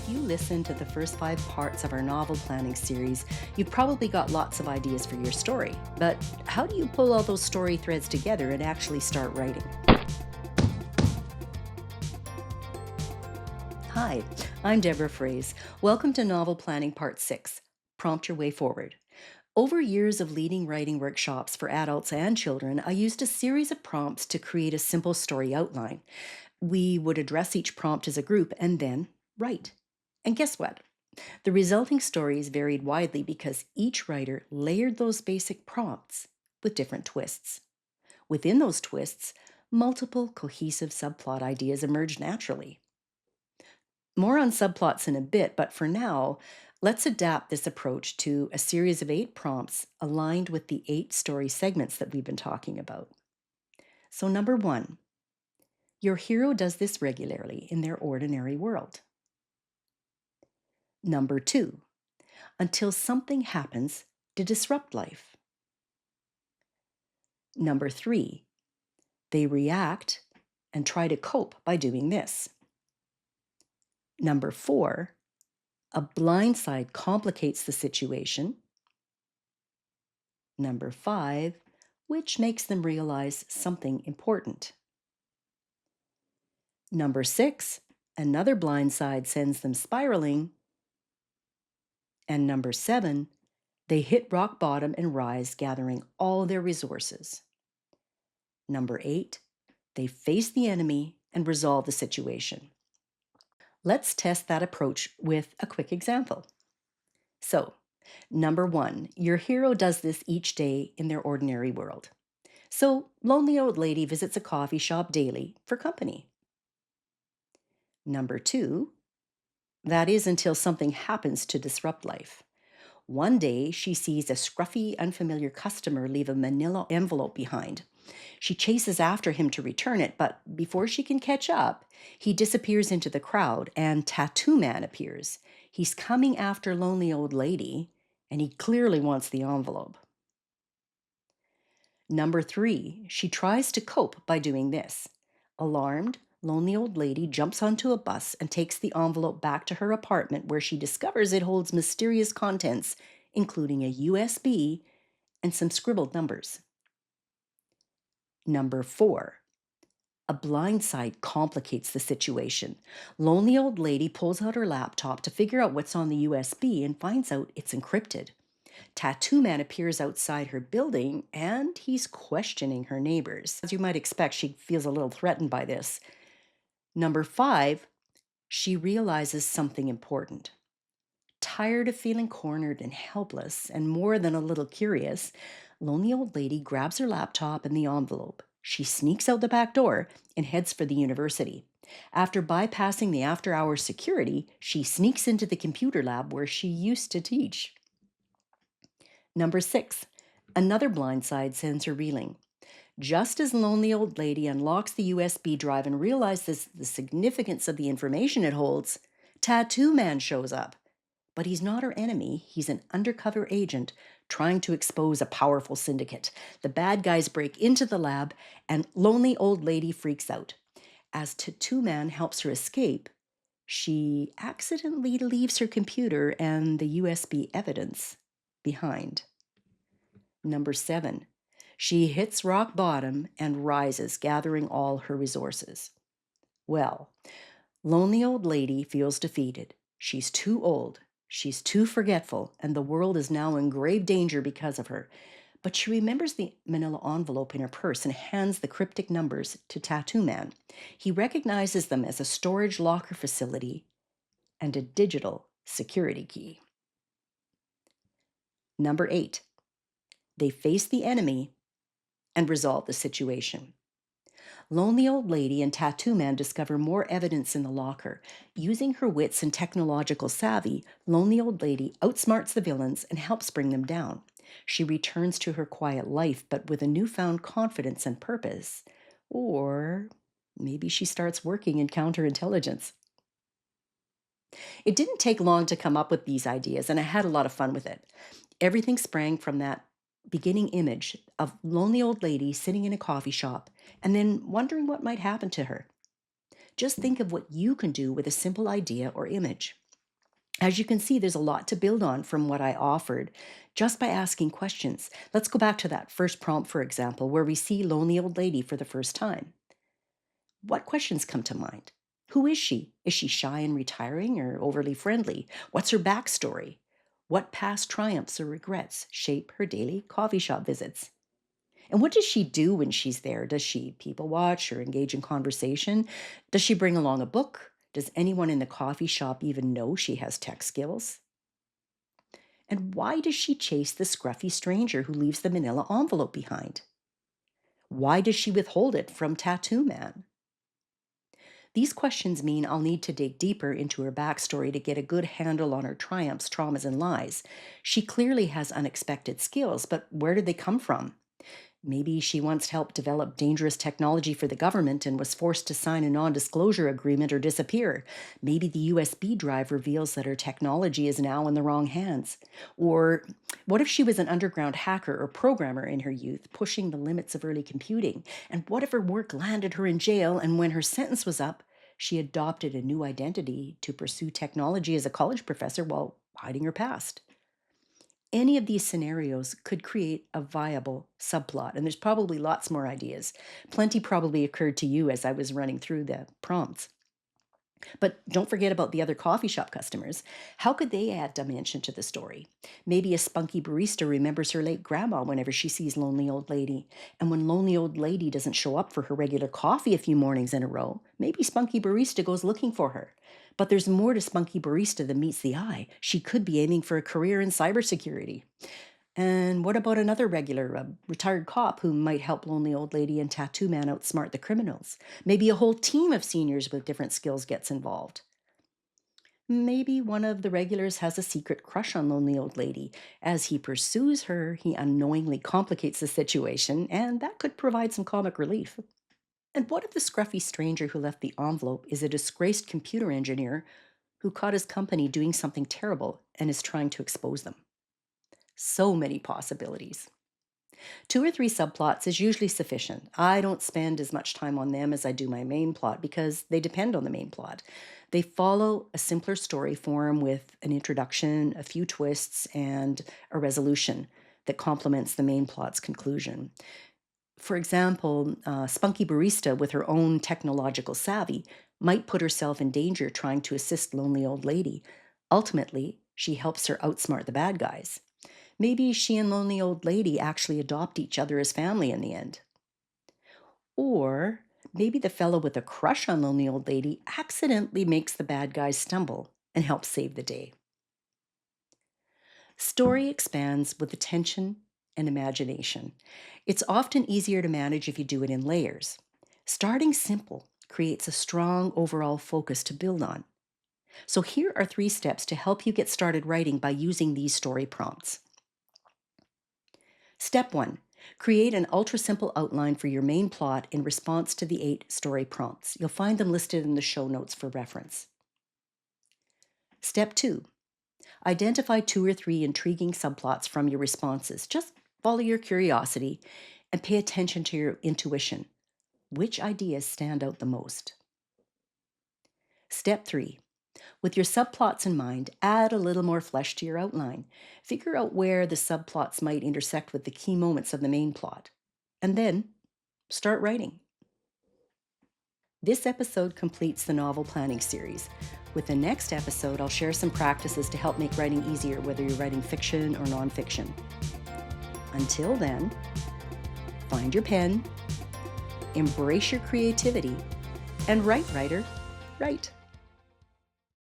If you listen to the first 5 parts of our novel planning series, you've probably got lots of ideas for your story. But how do you pull all those story threads together and actually start writing? Hi, I'm Deborah Froese. Welcome to Novel Planning Part 6, Prompt Your Way Forward. Over years of leading writing workshops for adults and children, I used a series of prompts to create a simple story outline. We would address each prompt as a group and then write. And guess what? The resulting stories varied widely because each writer layered those basic prompts with different twists. Within those twists, multiple cohesive subplot ideas emerged naturally. More on subplots in a bit, but for now, let's adapt this approach to a series of 8 prompts aligned with the 8 story segments that we've been talking about. So, number 1, your hero does this regularly in their ordinary world. Number 2, until something happens to disrupt life. Number 3, they react and try to cope by doing this. Number 4, a blindside complicates the situation. Number 5, which makes them realize something important. Number 6, another blindside sends them spiraling. And number 7, they hit rock bottom and rise, gathering all their resources. Number 8, they face the enemy and resolve the situation. Let's test that approach with a quick example. So, number 1, your hero does this each day in their ordinary world. So, lonely old lady visits a coffee shop daily for company. Number 2, that is until something happens to disrupt life. One day, she sees a scruffy, unfamiliar customer leave a manila envelope behind. She chases after him to return it, but before she can catch up, he disappears into the crowd and Tattoo Man appears. He's coming after lonely old lady, and he clearly wants the envelope. Number 3, she tries to cope by doing this. Alarmed, lonely old lady jumps onto a bus and takes the envelope back to her apartment where she discovers it holds mysterious contents, including a USB and some scribbled numbers. Number 4, a blindside complicates the situation. Lonely old lady pulls out her laptop to figure out what's on the USB and finds out it's encrypted. Tattoo Man appears outside her building and he's questioning her neighbors. As you might expect, she feels a little threatened by this. Number 5, she realizes something important. Tired of feeling cornered and helpless and more than a little curious, lonely old lady grabs her laptop and the envelope. She sneaks out the back door and heads for the university. After bypassing the after-hours security, she sneaks into the computer lab where she used to teach. Number 6, another blindside sends her reeling. Just as lonely old lady unlocks the USB drive and realizes the significance of the information it holds, Tattoo Man shows up. But he's not her enemy. He's an undercover agent trying to expose a powerful syndicate. The bad guys break into the lab, and lonely old lady freaks out. As Tattoo Man helps her escape, she accidentally leaves her computer and the USB evidence behind. Number 7, she hits rock bottom and rises, gathering all her resources. Well, lonely old lady feels defeated. She's too old. She's too forgetful, and the world is now in grave danger because of her. But she remembers the manila envelope in her purse and hands the cryptic numbers to Tattoo Man. He recognizes them as a storage locker facility and a digital security key. Number 8, they face the enemy and resolve the situation. Lonely old lady and Tattoo Man discover more evidence in the locker. Using her wits and technological savvy, lonely old lady outsmarts the villains and helps bring them down. She returns to her quiet life, but with a newfound confidence and purpose. Or maybe she starts working in counterintelligence. It didn't take long to come up with these ideas, and I had a lot of fun with it. Everything sprang from that beginning image of lonely old lady sitting in a coffee shop and then wondering what might happen to her. Just think of what you can do with a simple idea or image. As you can see, there's a lot to build on from what I offered just by asking questions. Let's go back to that first prompt, for example, where we see lonely old lady for the first time. What questions come to mind? Who is she? Is she shy and retiring or overly friendly? What's her backstory? What past triumphs or regrets shape her daily coffee shop visits? And what does she do when she's there? Does she people watch or engage in conversation? Does she bring along a book? Does anyone in the coffee shop even know she has tech skills? And why does she chase the scruffy stranger who leaves the manila envelope behind? Why does she withhold it from Tattoo Man? These questions mean I'll need to dig deeper into her backstory to get a good handle on her triumphs, traumas, and lies. She clearly has unexpected skills, but where did they come from? Maybe she once helped develop dangerous technology for the government and was forced to sign a non disclosure agreement or disappear. Maybe the USB drive reveals that her technology is now in the wrong hands. Or what if she was an underground hacker or programmer in her youth, pushing the limits of early computing? And what if her work landed her in jail and when her sentence was up, she adopted a new identity to pursue technology as a college professor while hiding her past? Any of these scenarios could create a viable subplot, and there's probably lots more ideas. Plenty probably occurred to you as I was running through the prompts. But don't forget about the other coffee shop customers. How could they add dimension to the story? Maybe a spunky barista remembers her late grandma whenever she sees lonely old lady. And when lonely old lady doesn't show up for her regular coffee a few mornings in a row, maybe spunky barista goes looking for her. But there's more to spunky barista than meets the eye. She could be aiming for a career in cybersecurity. And what about another regular, a retired cop who might help lonely old lady and tattoo man outsmart the criminals? Maybe a whole team of seniors with different skills gets involved. Maybe one of the regulars has a secret crush on lonely old lady. As he pursues her, he unknowingly complicates the situation, and that could provide some comic relief. And what if the scruffy stranger who left the envelope is a disgraced computer engineer who caught his company doing something terrible and is trying to expose them? So many possibilities. Two or three subplots is usually sufficient. I don't spend as much time on them as I do my main plot because they depend on the main plot. They follow a simpler story form with an introduction, a few twists, and a resolution that complements the main plot's conclusion. For example, Spunky Barista, with her own technological savvy, might put herself in danger trying to assist lonely old lady. Ultimately, she helps her outsmart the bad guys. Maybe she and lonely old lady actually adopt each other as family in the end. Or maybe the fellow with a crush on lonely old lady accidentally makes the bad guys stumble and helps save the day. Story expands with attention and imagination. It's often easier to manage if you do it in layers. Starting simple creates a strong overall focus to build on. So here are 3 steps to help you get started writing by using these story prompts. Step 1. Create an ultra simple outline for your main plot in response to the 8 story prompts. You'll find them listed in the show notes for reference. Step 2. Identify 2 or 3 intriguing subplots from your responses. Just follow your curiosity and pay attention to your intuition. Which ideas stand out the most? Step 3. With your subplots in mind, add a little more flesh to your outline. Figure out where the subplots might intersect with the key moments of the main plot. And then start writing. This episode completes the novel planning series. With the next episode, I'll share some practices to help make writing easier, whether you're writing fiction or nonfiction. Until then, find your pen, embrace your creativity, and write, writer, write.